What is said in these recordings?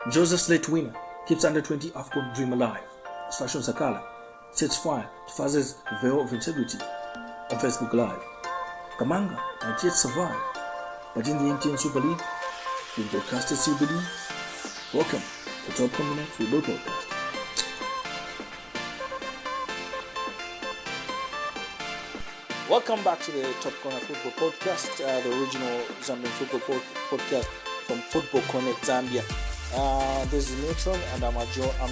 Joseph late winner keeps under-20 AFCON dream alive as Fashion Sakala sets fire to Faz's veil of integrity on Facebook Live. Kamanga might yet survive, but in the MTN Super League, we've broadcasted CBD. Welcome to Top Corner Football Podcast. Welcome back to the Top Corner Football Podcast, the original Zambian football podcast from Football Connect Zambia. This is Milton, and I'm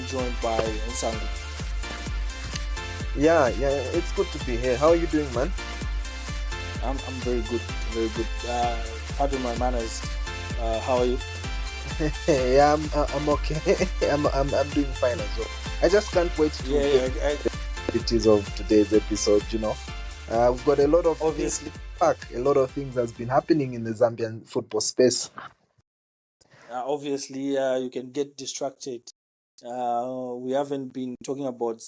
joined by Nsangu. Yeah, it's good to be here. How are you doing, man? I'm very good. Pardon my manners. How are you? Yeah, I'm okay. I'm doing fine as well. I just can't wait to get the activities of today's episode. We've got a lot of obviously a lot of things that's been happening in the Zambian football space. You can get distracted. We haven't been talking about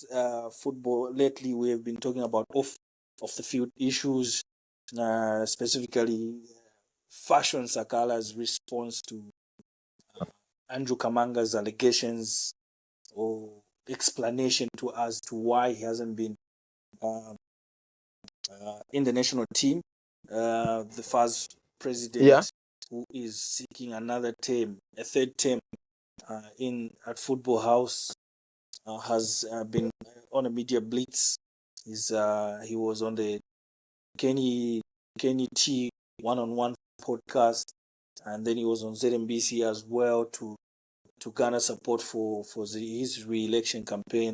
football lately. We have been talking about off the field issues, specifically Fashion Sakala's response to Andrew Kamanga's allegations or explanation to us to why he hasn't been in the national team. The first president who is seeking another term, a third term at Football House, has been on a media blitz. He was on the Kenny T one-on-one podcast, and then he was on ZMBC as well to garner support for his re-election campaign.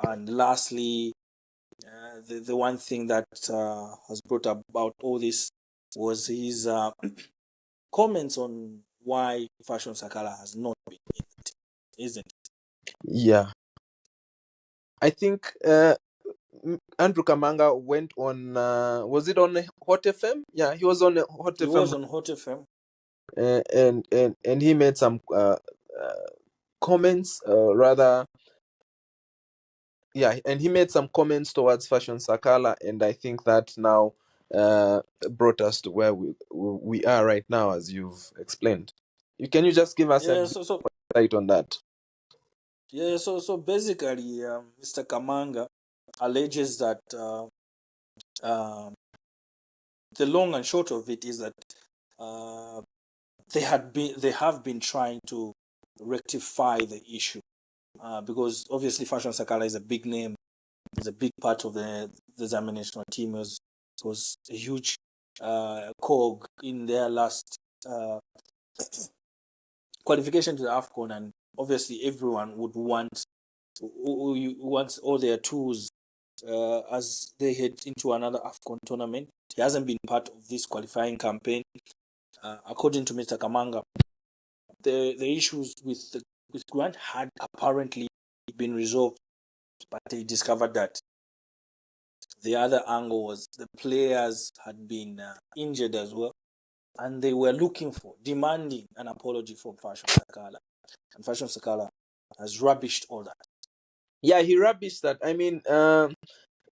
And lastly, the one thing that has brought about all this was his comments on why Fashion Sakala has not been in the team, isn't it? Yeah. I think Andrew Kamanga went on, was it on Hot FM? Yeah, he was on Hot FM. He was on Hot FM. And he made some comments, and he made some comments towards Fashion Sakala, and I think that now brought us to where we are right now, as you've explained. Can you just give us a insight on that? Yeah, so basically, Mr. Kamanga alleges that the long and short of it is that they have been trying to rectify the issue because obviously Fashion Sakala is a big name, is a big part of the Zambian national team. Was a huge cog in their last qualification to the AFCON, and obviously everyone would want all their tools as they head into another AFCON tournament. He hasn't been part of this qualifying campaign. According to Mr. Kamanga, the issues with Grant had apparently been resolved, but they discovered that the other angle was the players had been injured as well, and they were demanding an apology from Fashion Sakala. And Fashion Sakala has rubbished all that. Yeah, he rubbished that. I mean,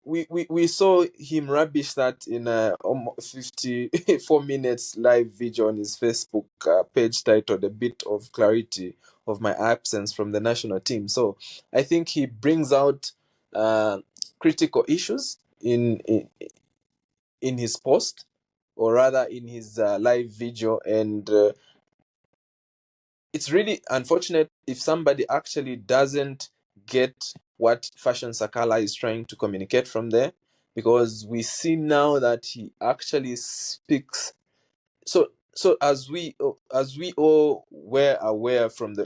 we saw him rubbish that in a 54 minutes live video on his Facebook page titled "A Bit of Clarity of My Absence from the National Team." So I think he brings out critical issues in his post, or rather in his live video, and it's really unfortunate if somebody actually doesn't get what Fashion Sakala is trying to communicate from there, because we see now that he actually speaks. So as we all were aware from the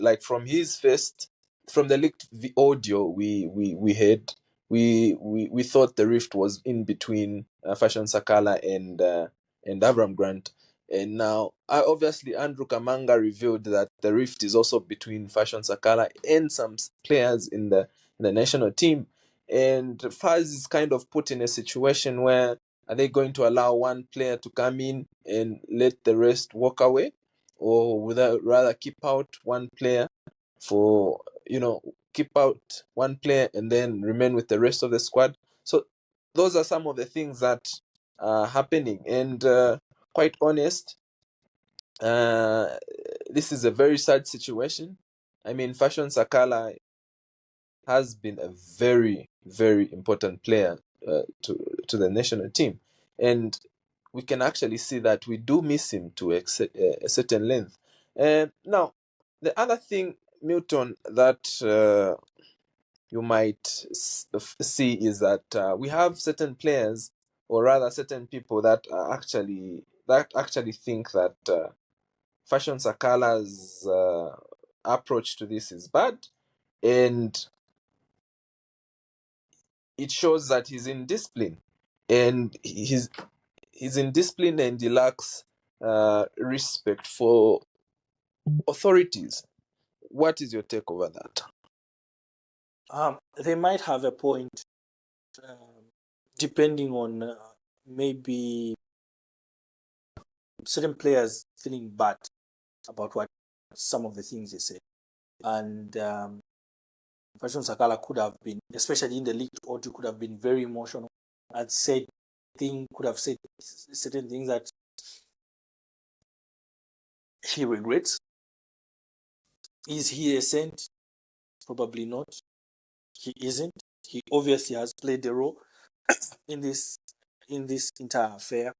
leaked audio we heard, we thought the rift was in between Fashion Sakala and Avram Grant. And now, obviously, Andrew Kamanga revealed that the rift is also between Fashion Sakala and some players in the national team. And Faz is kind of put in a situation where, are they going to allow one player to come in and let the rest walk away? Or would they rather keep out one player and then remain with the rest of the squad? So those are some of the things that are happening. And quite honest, this is a very sad situation. I mean, Fashion Sakala has been a very, very important player to the national team. And we can actually see that we do miss him to a certain length. Now, the other thing, Milton, that you might see is that we have certain players, or rather certain people that actually think that Fashion Sakala's approach to this is bad, and it shows that he's in discipline, and he's in discipline, and he lacks respect for authorities. What is your take over that? They might have a point, depending on maybe certain players feeling bad about what some of the things they say, and Fashion Sakala could have been, especially in the leaked audio, could have been very emotional and could have said certain things that he regrets. Is he a saint? Probably not. He isn't. He obviously has played a role in this entire affair,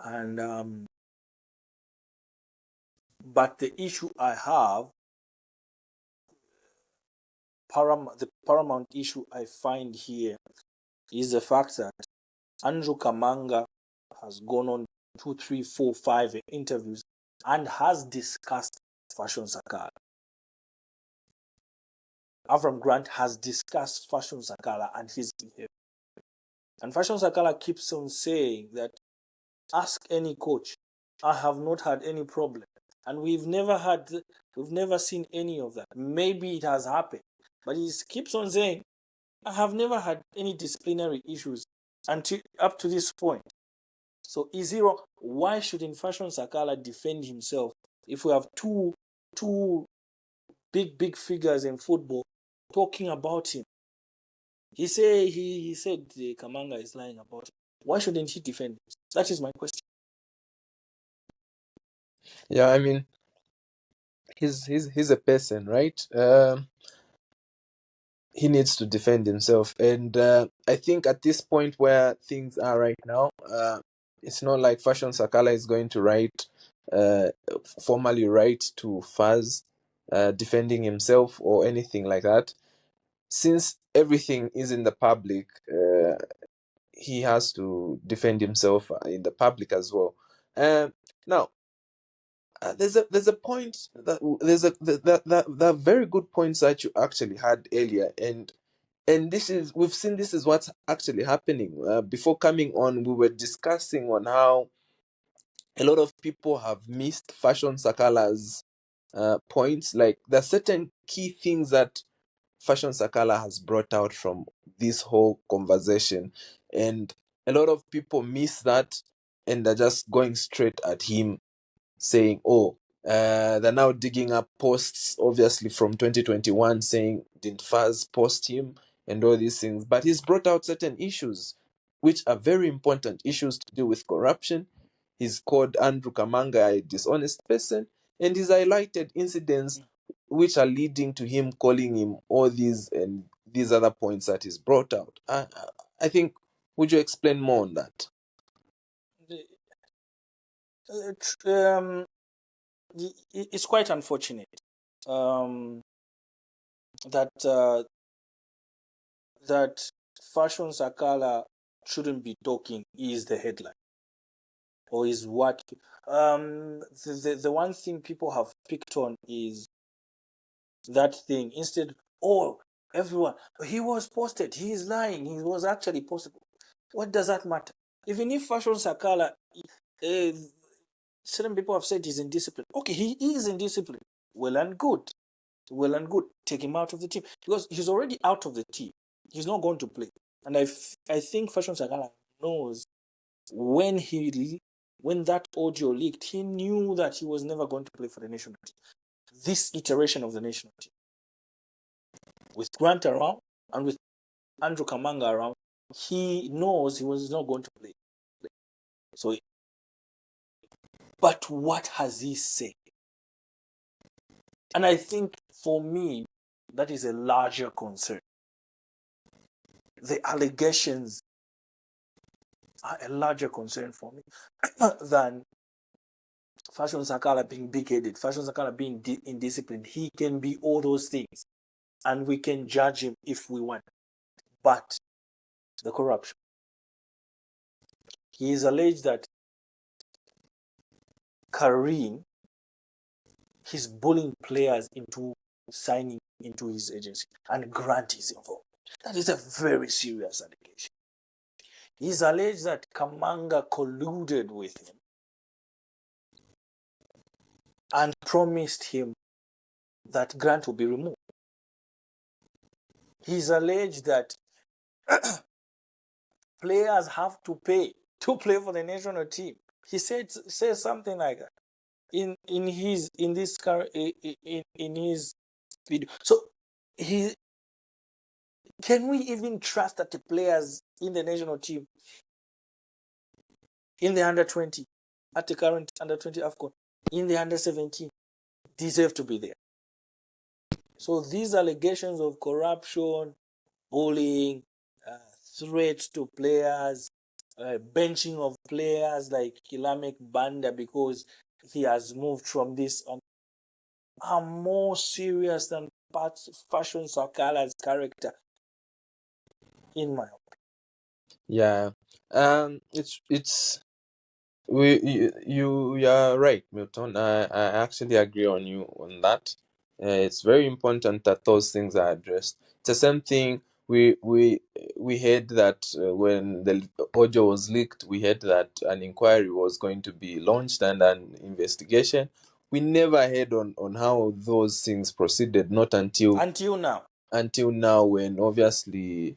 and but the issue I have, the paramount issue I find here, is the fact that Andrew Kamanga has gone on 2, 3, 4, 5 interviews and has discussed Fashion Sakala. Avram Grant has discussed Fashion Sakala and his behavior. And Fashion Sakala keeps on saying that, ask any coach, I have not had any problem. And we've never seen any of that. Maybe it has happened, but he keeps on saying, I have never had any disciplinary issues until up to this point. So is he wrong? Why shouldn't Fashion Sakala defend himself if we have two big figures in football talking about him? He said Kamanga is lying about him. Why shouldn't he defend him? That is my question. Yeah, I mean, he's a person, right? He needs to defend himself, and I think at this point where things are right now, it's not like Fashion Sakala is going to formally write to Faz defending himself or anything like that. Since everything is in the public, he has to defend himself in the public as well. Now, there's a point that very good points that you actually had earlier, and we've seen this is what's actually happening. Before coming on, we were discussing on how a lot of people have missed Fashion Sakala's points. Like, there are certain key things that Fashion Sakala has brought out from this whole conversation, and a lot of people miss that, and they're just going straight at him, saying, oh, they're now digging up posts, obviously from 2021, saying, didn't Faz post him, and all these things. But he's brought out certain issues, which are very important issues to do with corruption. He's called Andrew Kamanga a dishonest person, and he's highlighted incidents which are leading to him calling him all these and these other points that he's brought out. I think, would you explain more on that? It's quite unfortunate that Fashion Sakala shouldn't be talking is the headline, or is what the one thing people have picked on is that thing. Instead, everyone, he was posted, he is lying, he was actually posted. What does that matter? Even if Fashion Sakala, certain people have said he's in discipline. Okay, he is in discipline. Well and good. Take him out of the team, because he's already out of the team. He's not going to play. And I think Fashion Sakala knows when that audio leaked, he knew that he was never going to play for the national team. This iteration of the national team, with Grant around and with Andrew Kamanga around, he knows he was not going to play. So, but what has he said? And I think for me, that is a larger concern. The allegations are a larger concern for me than Fashion Sakala being big-headed, Fashion Sakala being indisciplined. He can be all those things, and we can judge him if we want. But the corruption. He is alleged that Kareem, he's bullying players into signing into his agency, and Grant is involved. That is a very serious allegation. He's alleged that Kamanga colluded with him and promised him that Grant will be removed. He's alleged that players have to pay to play for the national team. He says something like that in his video. So can we even trust that the players in the national team, in the under 20, at the current under 20 AFCON, in the under 17, deserve to be there? So these allegations of corruption, bullying, threats to players, benching of players like Kilamek Banda because he has moved from this are more serious than Fashion Sakala's character, in my opinion. Yeah. It's you are right, Milton. I actually agree on you on that. It's very important that those things are addressed. It's the same thing we heard that when the audio was leaked, we heard that an inquiry was going to be launched and an investigation. We never heard on how those things proceeded, not until now. Until now, when obviously.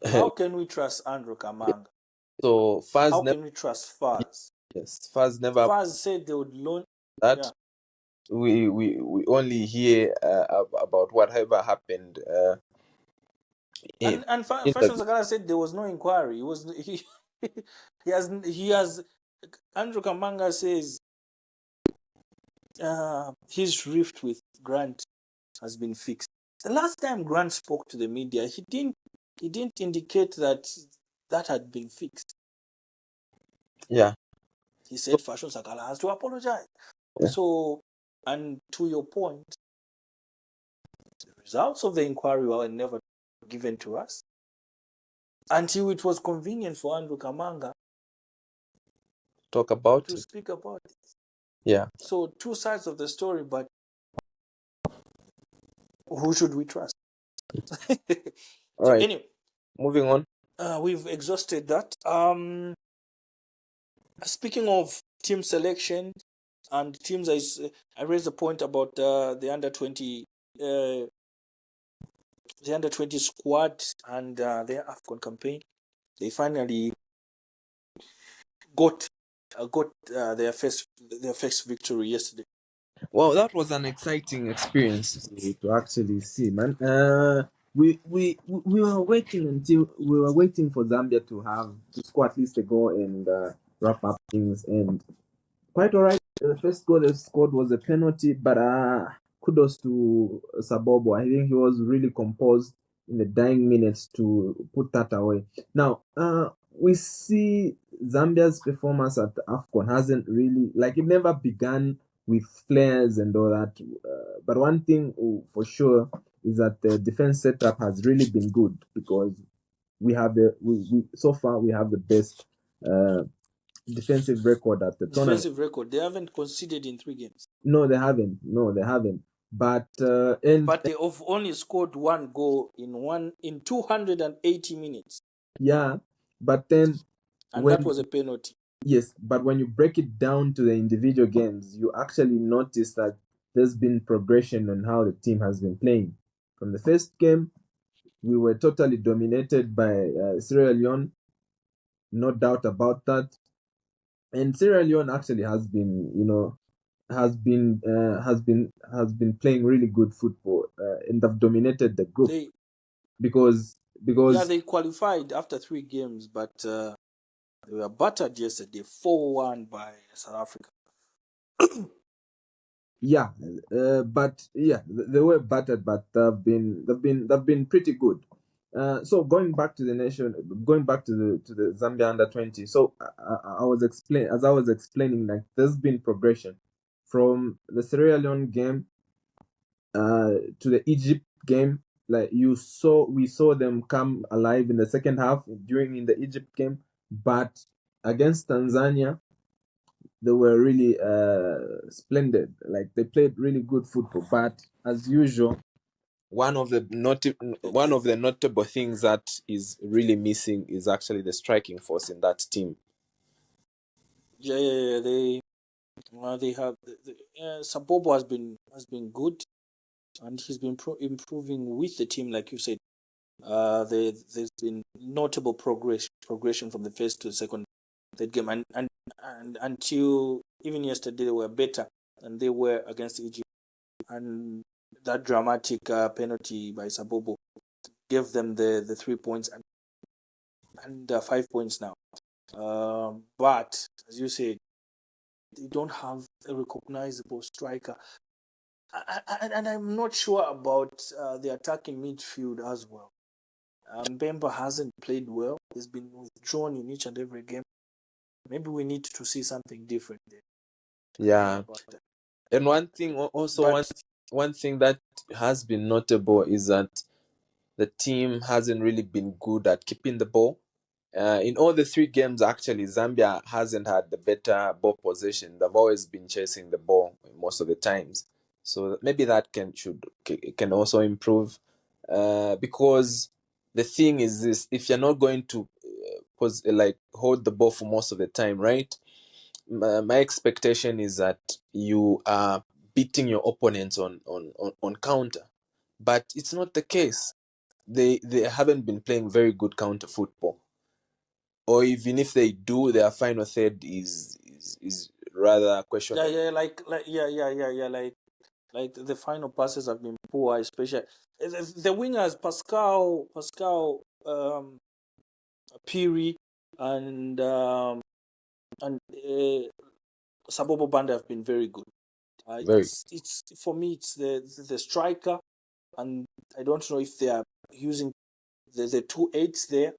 How can we trust Andrew Kamanga? So Faz how never, can we trust Faz? yes, Faz never Faz said they would launch that. Yeah. We only hear about whatever happened. And Fashion Sakala said there was no inquiry. He has Andrew Kamanga says his rift with Grant has been fixed. The last time Grant spoke to the media, he didn't indicate that had been fixed. Yeah. He said Fashion Sakala has to apologize. Yeah. So, and to your point, the results of the inquiry were never given to us until it was convenient for Andrew Kamanga to speak about it. Yeah. So two sides of the story, but who should we trust? All right. Anyway, moving on. We've exhausted that. Speaking of team selection and teams, I raised a point about the under 20, the under 20 squad and their AFCON campaign. They finally got their first victory yesterday. Well, that was an exciting experience to actually see, man. We were waiting for Zambia to score at least a goal and wrap up things, and quite all right. The first goal they scored was a penalty, but kudos to Sabobo. I think he was really composed in the dying minutes to put that away. Now, we see Zambia's performance at AFCON hasn't really, like, it never began with flares and all that. But one thing for sure is that the defense setup has really been good, because we have so far we have the best defensive record at the tournament. Defensive record. They haven't conceded in 3 games. No, they haven't. But but they have only scored 1 goal in 280 minutes. Yeah, but then that was a penalty. Yes, but when you break it down to the individual games, you actually notice that there's been progression on how the team has been playing. From the first game, we were totally dominated by Sierra Leone, no doubt about that. And Sierra Leone actually has been, has been playing really good football, and have dominated the group. Because they qualified after 3 games, but they were battered yesterday 4-1 by South Africa. Yeah, but yeah, they were battered, but they've been pretty good. So going back to the Zambia under 20. So I was explaining, like, there's been progression from the Sierra Leone game to the Egypt game. Like, we saw them come alive in the second half during in the Egypt game, but against Tanzania they were really splendid. Like, they played really good football. But as usual, one of the notable things that is really missing is actually the striking force in that team. Yeah. They have Sabobo has been good, and he's been improving with the team, like you said. There's been notable progression from the first to the second third game, and until even yesterday they were better than they were against Egypt, and that dramatic penalty by Sabobo gave them the 3 points and 5 points now. But as you said, they don't have a recognizable striker. And I'm not sure about the attacking midfield as well. Mbemba hasn't played well. He's been withdrawn in each and every game. Maybe we need to see something different there. Yeah, and But one thing that has been notable is that the team hasn't really been good at keeping the ball. In all the three games, actually, Zambia hasn't had the better ball possession. They've always been chasing the ball most of the times. So maybe that can also improve. Because the thing is this: if you're not going to hold the ball for most of the time, right? My expectation is that you are beating your opponents on counter, but it's not the case. They haven't been playing very good counter football, or even if they do, their final third is rather questionable. like the final passes have been poor, especially the wingers Pascal Piri and Sabobo Banda have been very good. Very. It's for me it's the striker, and I don't know if they are using the 2 8s there.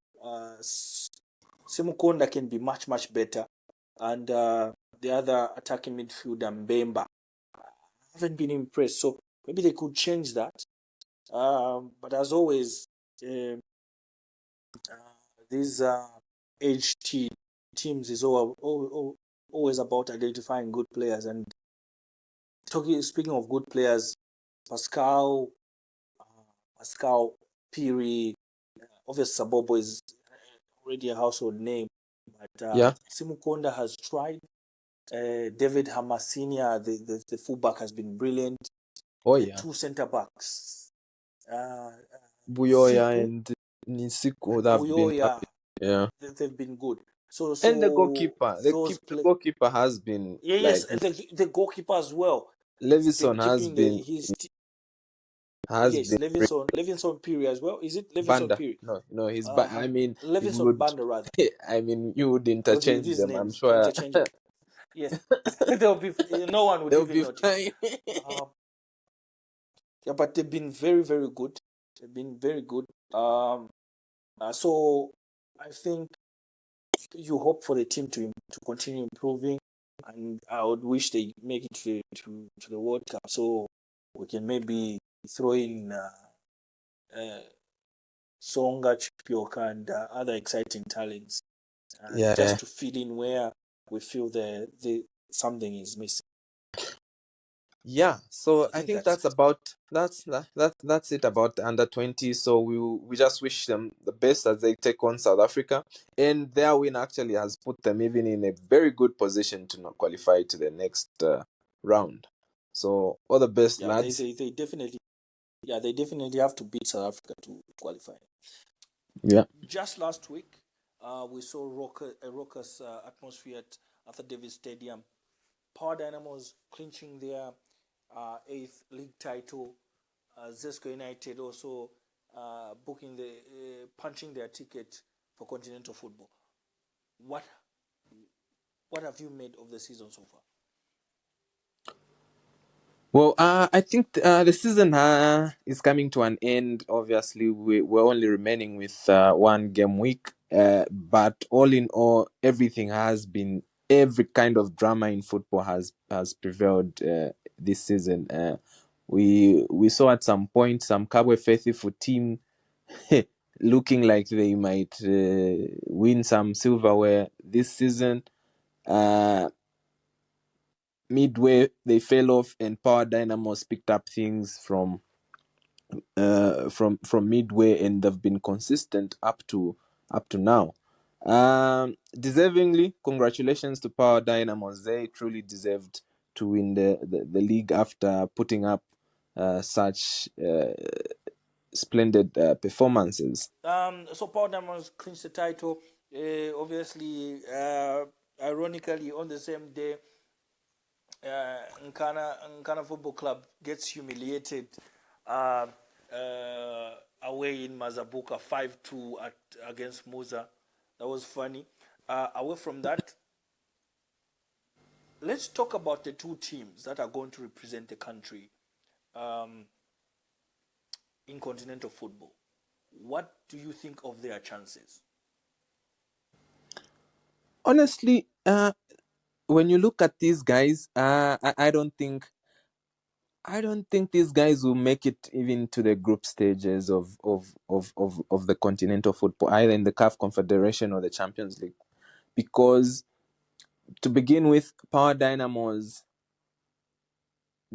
Simukonda can be much better, and the other attacking midfielder Mbemba, I haven't been impressed. So maybe they could change that. But as always, um, these HT teams is always about identifying good players. And speaking of good players, Pascal, Pascal Piri, obviously Sabobo is already a household name, but Yeah. Simukonda has tried. David Hamasinia, the fullback, has been brilliant. Oh The yeah. two centre backs, uh, Buyoya Siku and Nisiko, and that have been Buyoya, yeah. they've been good. So And the so goalkeeper, those the play. goalkeeper has been Yeah, yes, like and the goalkeeper as well. He's been Levison keeping has yes, been Levinson Piri as well. Is it Levinson Banda. Piri? No, I Uh, mean, you Levinson would, Banda rather. I mean, you would Because interchange these them. I'm names sure interchangeable. Yes, there'll be no one would they'll even be notice. fine. Um, yeah, but they've been very good. They've been very good. So I think you hope for the team to continue improving, and I would wish they make it to the World Cup, so we can maybe throw in uh, Songa Chipioka and other exciting talents, Yeah. just to fill in where we feel the something is missing. Yeah, so I I think think that's it. that's it about the under 20. So we just wish them the best as they take on South Africa, and their win actually has put them even in a very good position to not qualify to the next round. So all the best, Yeah, lads. they definitely have to beat South Africa to qualify. Yeah. Just last week, we saw a raucous atmosphere at Arthur Davis Stadium. Power Dynamos clinching their eighth league title. Zesco United also punching their ticket for continental football. What what have you made of the season so far? Well, I think the season is coming to an end. Obviously, we're only remaining with one game week. But all in all, every kind of drama in football has prevailed this season. We saw at some point some Kabwe faithful team looking like they might win some silverware this season. Midway they fell off, and Power Dynamos picked up things from midway, and they've been consistent up to now. Deservingly, congratulations to Power Dynamos. They truly deserved to win the league after putting up such splendid performances. So Power Diamonds clinched the title. Obviously, ironically, on the same day, Nkana Football Club gets humiliated uh, away in Mazabuka 5-2 against Muza. That was funny. Away from that, let's talk about the two teams that are going to represent the country um, in continental football. What do you think of their chances? Honestly, when you look at these guys, I don't think these guys will make it even to the group stages of the continental football, either in the CAF Confederation or the Champions League. Because to begin with, Power Dynamos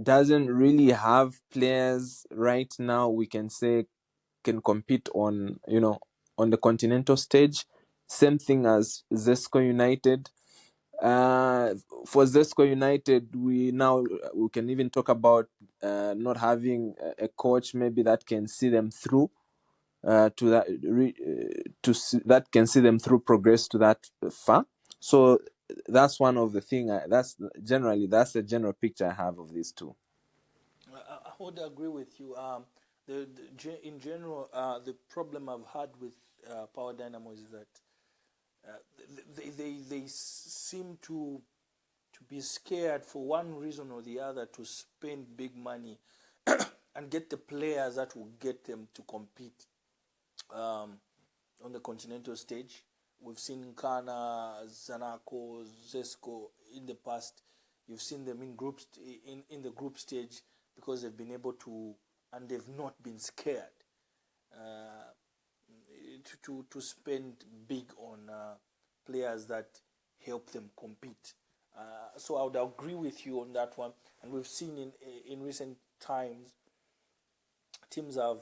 doesn't really have players right now we can say can compete on the continental stage. Same thing as Zesco United. For Zesco United, we can even talk about not having a coach maybe that can see them through that can see them through progress to that far. So that's one of the thing. That's the general picture I have of these two. I would agree with you. In general, the problem I've had with Power Dynamos is that they seem to be scared for one reason or the other to spend big money and get the players that will get them to compete um, on the continental stage. We've seen Kana, Zanaco, Zesco in the past. You've seen them in the group stage because they've been able to, and they've not been scared uh, to spend big on players that help them compete. So I would agree with you on that one. And we've seen in recent times, teams have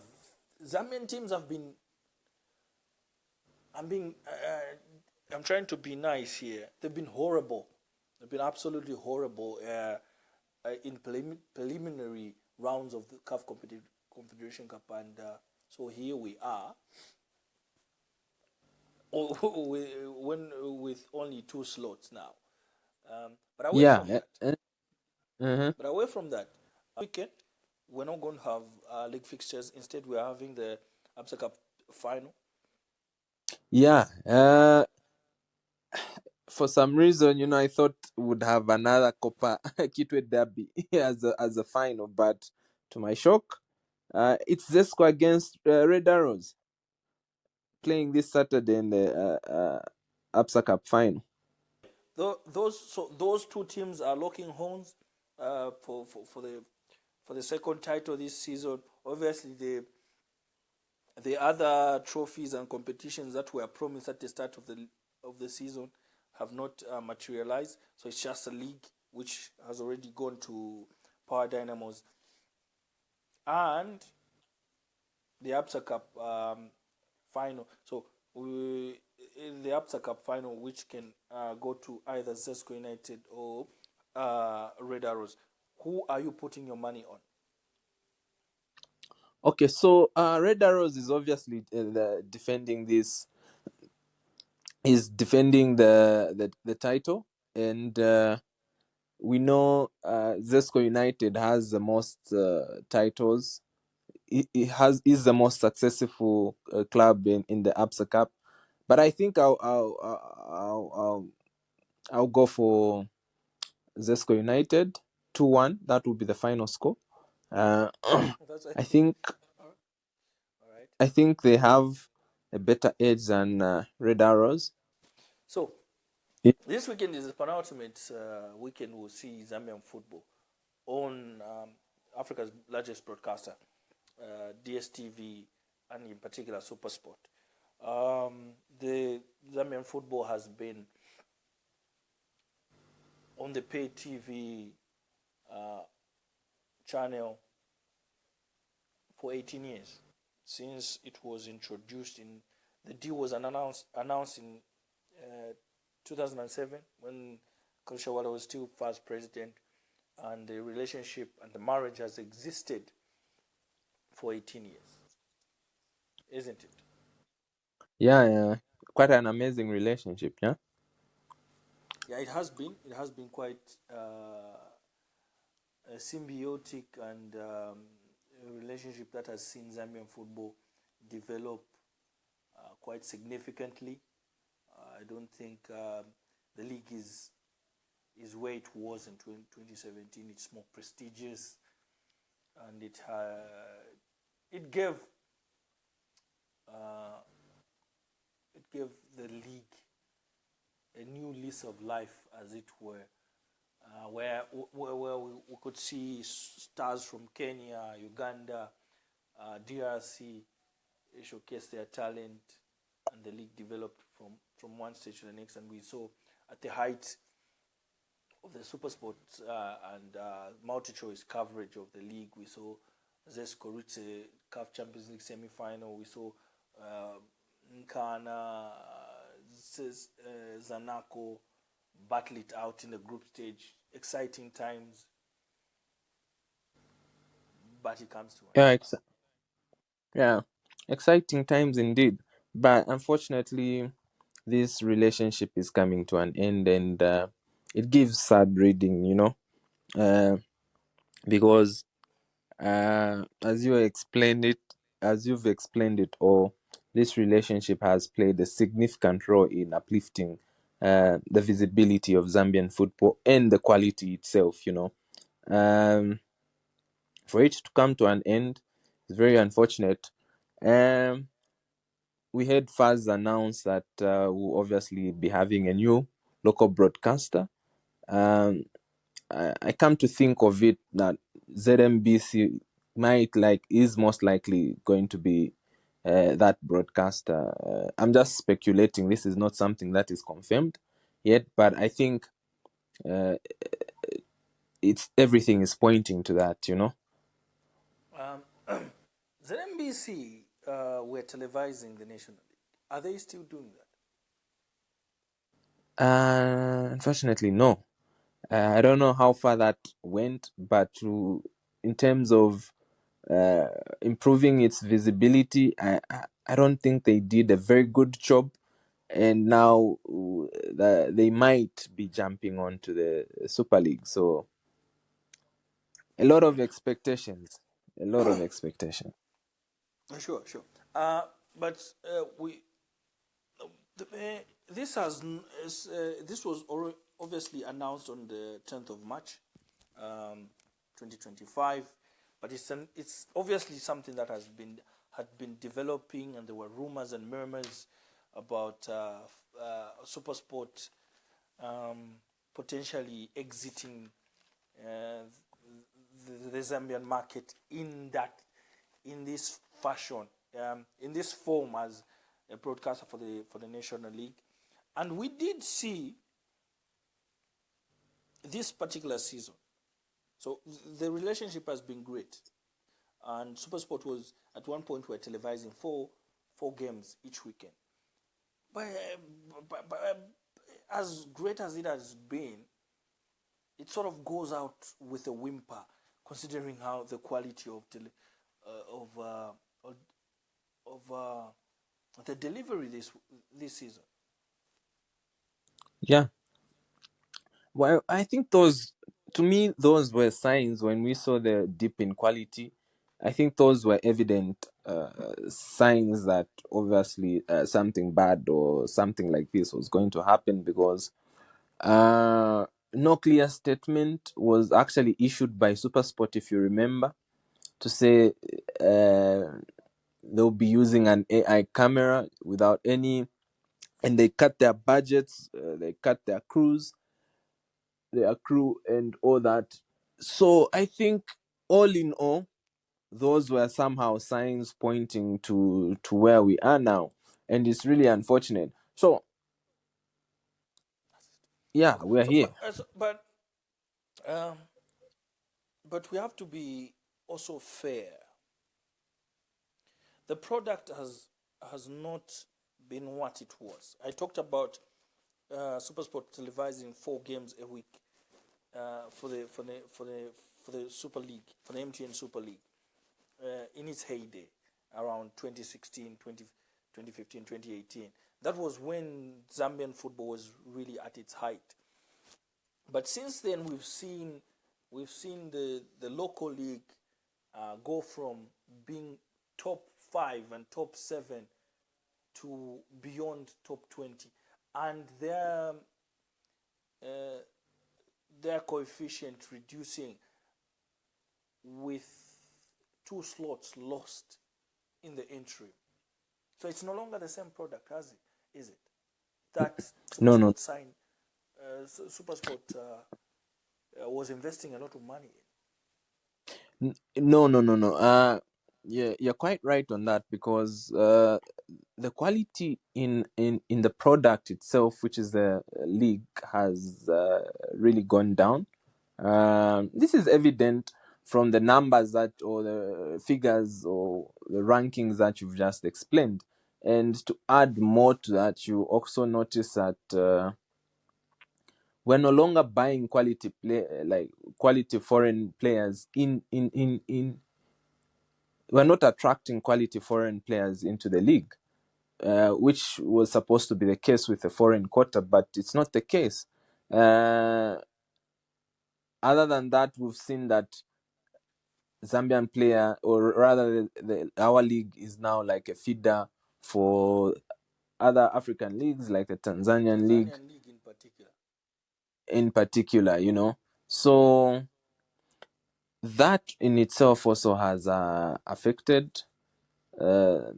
Zambian teams have been. I'm trying to be nice here. They've been horrible. They've been absolutely horrible in preliminary rounds of the CAF Confederation Cup, and so here we are, with only two slots now. But away Yeah. from that, Mhm. but away from that, weekend we're not going to have league fixtures. Instead, we're having the ABSA Cup final. Yeah. For some reason, I thought would have another Copa Kitwe Derby as a final, but to my shock, it's Zesco against Red Arrows playing this Saturday in the ABSA Cup final. Those two teams are locking horns for the second title this season. Obviously, the other trophies and competitions that were promised at the start of the season have not materialized. So it's just a league which has already gone to Power Dynamos and the ABSA Cup final. So in the ABSA Cup final, which can go to either Zesco United or Red Arrows. Who are you putting your money on? Okay, so Red Arrows is obviously defending the title, and we know Zesco United has the most titles. It is the most successful club in the ABSA Cup, but I think I'll go for Zesco United. 2-1. That will be the final score. I think. think they have a better edge than Red Arrows. So this weekend is the penultimate weekend we'll see Zambian football on Africa's largest broadcaster, DSTV, and in particular SuperSport. The Zambian football has been on the pay TV channel for 18 years since it was introduced. The deal was announced in 2007 when Kalshawala was still first president, and the relationship and the marriage has existed for 18 years, isn't it? Yeah, quite an amazing relationship. Yeah, it has been quite a symbiotic and a relationship that has seen Zambian football develop quite significantly. I don't think the league is where it was in 2017. It's more prestigious, and it gave the league a new lease of life, as it were, where we could see stars from Kenya, Uganda, DRC showcase their talent, and the league developed from one stage to the next. And we saw at the height of the SuperSport and multi-choice coverage of the league, we saw Zesco reach the CAF Champions League semi-final. We saw Nkana, Zanaco battle it out in the group stage. Exciting times, but it comes to an end. Yeah, exciting times indeed. But unfortunately, this relationship is coming to an end, and it gives sad reading, because as you've explained it, or this relationship has played a significant role in uplifting the visibility of Zambian football and the quality itself. For it to come to an end is very unfortunate. We heard FAZ announce that we'll obviously be having a new local broadcaster. I come to think of it that ZMBC is most likely going to be that broadcaster. I'm just speculating. This is not something that is confirmed yet, but I think everything is pointing to that. ZMBC were televising the National League. Are they still doing that? Unfortunately, no. I don't know how far that went, but in terms of improving its visibility, I don't think they did a very good job. And now they might be jumping onto the Super League. So a lot of expectations. Sure. But this was obviously announced on the 10th of March, 2025. But it's obviously something that had been developing, and there were rumors and murmurs about SuperSport potentially exiting the Zambian market in this fashion, in this form, as a broadcaster for the National League. And we did see this particular season. So the relationship has been great. And SuperSport was at one point were televising four games each weekend. But as great as it has been, it sort of goes out with a whimper, considering how the quality of the delivery this season. Yeah. Well, I think those were signs when we saw the dip in quality. I think those were evident signs that obviously something bad or something like this was going to happen, because no clear statement was actually issued by SuperSport, if you remember, to say they'll be using an AI camera without any, and they cut their budgets, they cut their crews, their crew, and all that. So I think, all in all, those were somehow signs pointing to where we are now, and it's really unfortunate. So yeah, we are here. But we have to be also fair. The product has not been what it was. I talked about SuperSport televising 4 games a week for the Super League, for the MTN Super League, in its heyday, around 2016, 2015, 2018. That was when Zambian football was really at its height. But since then, we've seen the local league go from being top 5 and top 7 to beyond top 20, and their coefficient reducing with 2 slots lost in the interim. So it's no longer the same product, is it? That No. SuperSport signed, SuperSport was investing a lot of money in. No. Yeah, you're quite right on that, because the quality in the product itself, which is the league, has really gone down. This is evident from the numbers or the figures or the rankings that you've just explained. And to add more to that, you also notice that we're no longer buying quality foreign players we're not attracting quality foreign players into the league, which was supposed to be the case with the foreign quota, but it's not the case. Other than that, we've seen that Zambian player, or rather our league, is now like a feeder for other African leagues, like the Tanzanian league in particular, So that in itself also has affected the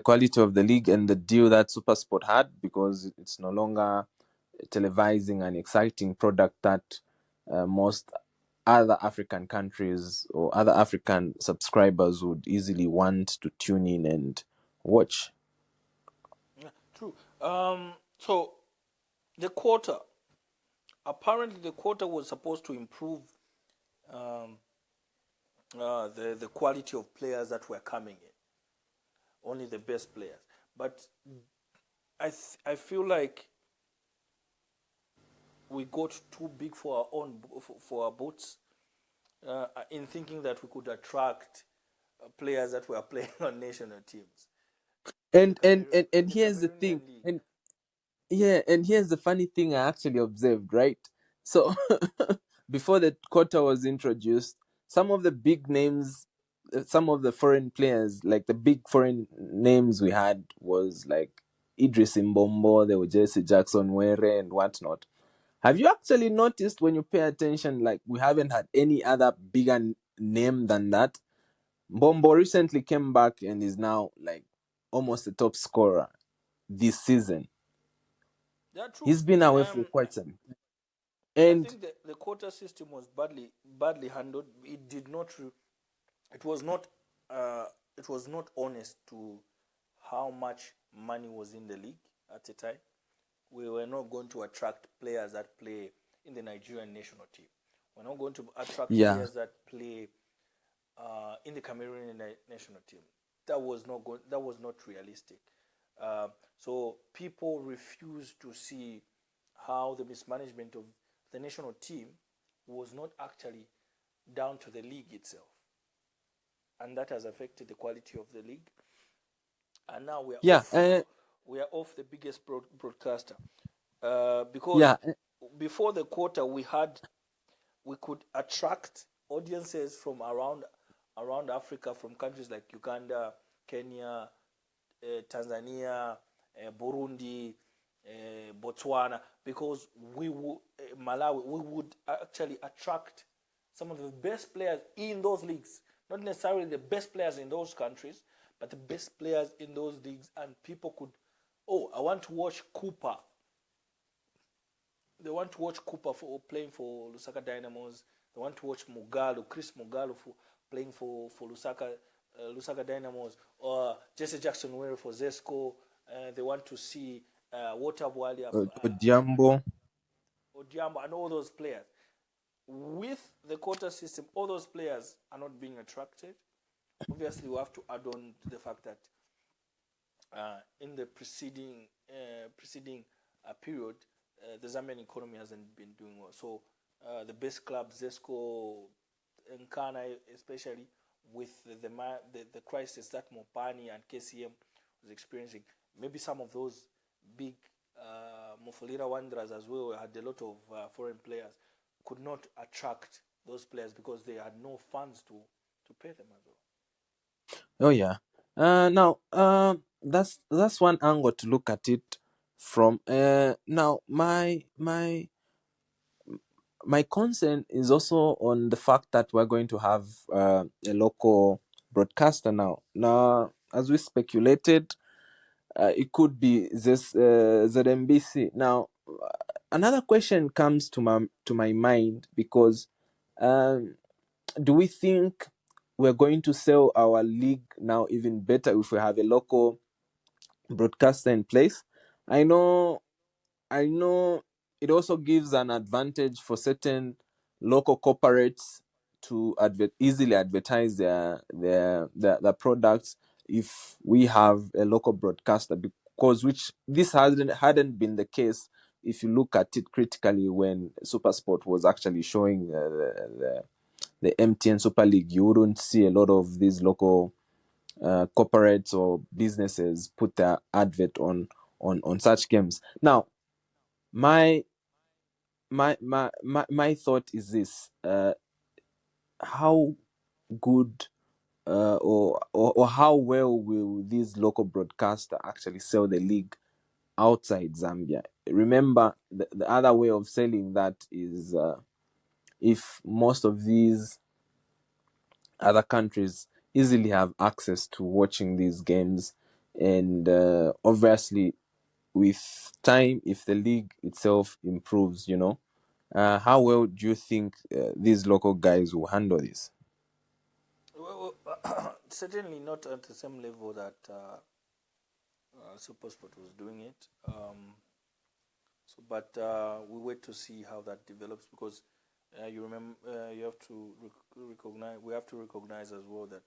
quality of the league and the deal that SuperSport had, because it's no longer televising an exciting product that most other African countries or other African subscribers would easily want to tune in and watch. Yeah, true. So apparently the quota was supposed to improve the quality of players that were coming in, only the best players. But I feel like we got too big for our boots, in thinking that we could attract players that were playing on national teams. And here's the thing, and here's the funny thing I actually observed, right? So before the quota was introduced, some of the big names, some of the foreign players, like the big foreign names we had, was like Idris Mbombo, there were Jesse Jackson Were and whatnot. Have you actually noticed, when you pay attention, like, we haven't had any other bigger name than that? Mbombo recently came back and is now like almost a top scorer this season. He's been away for quite some. And I think the quota system was badly handled. It did not. It was not. It was not honest to how much money was in the league at the time. We were not going to attract players that play in the Nigerian national team. We're not going to attract players that play in the Cameroonian national team. That was not realistic. So people refused to see how the mismanagement of the national team was not actually down to the league itself, and that has affected the quality of the league. And now we are off the biggest broadcaster, because before the quota we could attract audiences from around Africa, from countries like Uganda, Kenya, Tanzania, Burundi, Botswana, because we would Malawi, we would actually attract some of the best players in those leagues. Not necessarily the best players in those countries, but the best players in those leagues, and people could, oh, I want to watch Cooper. They want to watch Cooper for playing for Lusaka Dynamos. They want to watch Chris Mogalo for playing for Lusaka Dynamos, or Jesse Jackson Were for Zesco. They want to see Walter Bwalia, Odiambo. Odiambo, and all those players. With the quota system, all those players are not being attracted. Obviously, we have to add on to the fact that in the preceding period, the Zambian economy hasn't been doing well. So the best clubs, Zesco, Nkana, especially with the crisis that Mopani and KCM was experiencing, maybe some of those big Mufulira Wanderers as well had a lot of foreign players, could not attract those players because they had no funds to pay them as well. Oh yeah. Now, that's one angle to look at it from. Now, my concern is also on the fact that we're going to have a local broadcaster now. Now, as we speculated, it could be this ZMBC. Now, another question comes to my mind, because do we think we're going to sell our league now even better if we have a local broadcaster in place? I know it also gives an advantage for certain local corporates to easily advertise their products if we have a local broadcaster, because which this hadn't been the case if you look at it critically when SuperSport was actually showing the MTN Super League. You wouldn't see a lot of these local corporates or businesses put their advert on such games. Now, my thought is this: how good or how well will these local broadcaster actually sell the league outside Zambia? Remember, the other way of selling that is if most of these other countries easily have access to watching these games, and obviously with time, if the league itself improves, how well do you think these local guys will handle this? Well, certainly not at the same level that SuperSport was doing it. But we wait to see how that develops, because you remember you have to recognize. We have to recognize as well that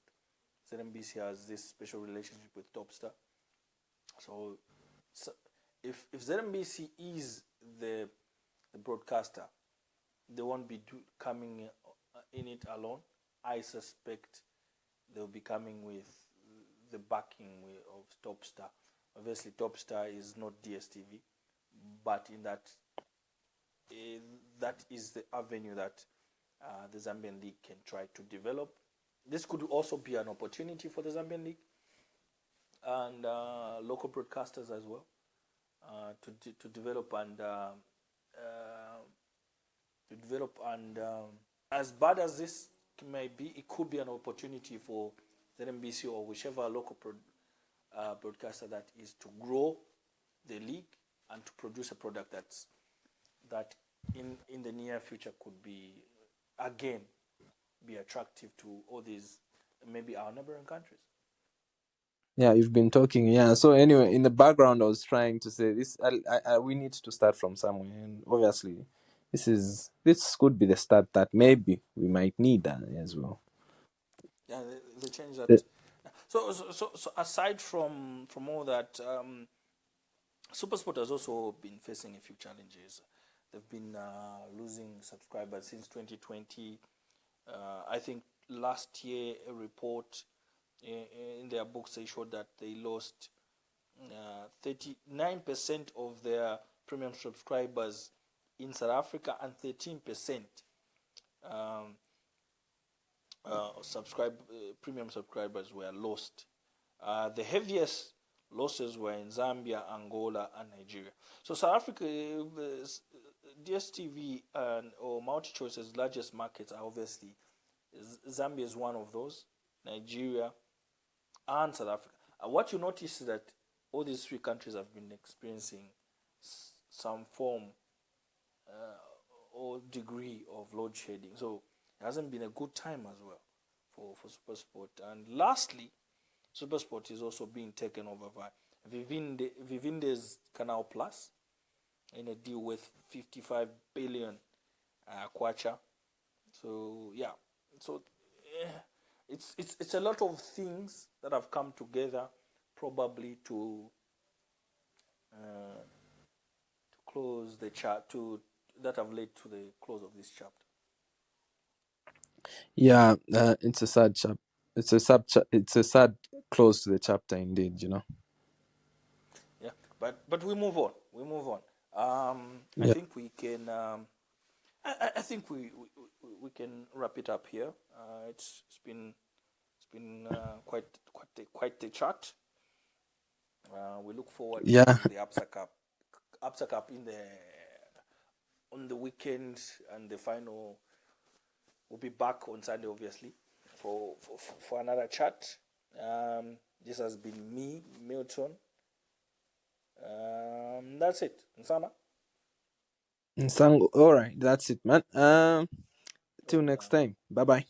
ZMBC has this special relationship with Topstar. So if ZMBC is the broadcaster, they won't be coming in it alone. I suspect they'll be coming with the backing of Topstar. Obviously, Topstar is not DSTV, but in that that is the avenue that the Zambian League can try to develop. This could also be an opportunity for the Zambian League and local broadcasters as well to develop and as bad as this may be, it could be an opportunity for ZMBC or whichever local broadcaster that is to grow the league and to produce a product that in the near future could be again be attractive to all these, maybe our neighboring countries. Yeah, you've been talking. Yeah. So anyway, in the background, I was trying to say this. We need to start from somewhere, and obviously, this could be the start that maybe we might need as well. Yeah, the change that. The- So aside from all that, SuperSport has also been facing a few challenges. They've been losing subscribers since 2020. I think last year a report in their books they showed that they lost 39% of their premium subscribers in South Africa, and 13% premium subscribers were lost. The heaviest Losses were in Zambia, Angola, and Nigeria. So South Africa, DSTV or MultiChoice's largest markets are obviously Zambia is one of those, Nigeria, and South Africa. And what you notice is that all these three countries have been experiencing some form or degree of load shedding. So it hasn't been a good time as well for SuperSport. And lastly, SuperSport is also being taken over by Vivinde's Canal Plus in a deal with 55 billion kwacha. So yeah, so it's a lot of things that have come together, probably to close the chat to that have led to the close of this chapter. Yeah, it's a sad chap. It's a sad close to the chapter, indeed. Yeah, but we move on. We move on. I Yeah. think we can. I think we can wrap it up here. It's been quite the chat. We look forward to Yeah. the ABSA Cup on the weekend, and the final will be back on Sunday, obviously, for another chat. This has been me, Milton. That's it. Nsama. Nsangu. All right, that's it, man. Till next time. Bye bye.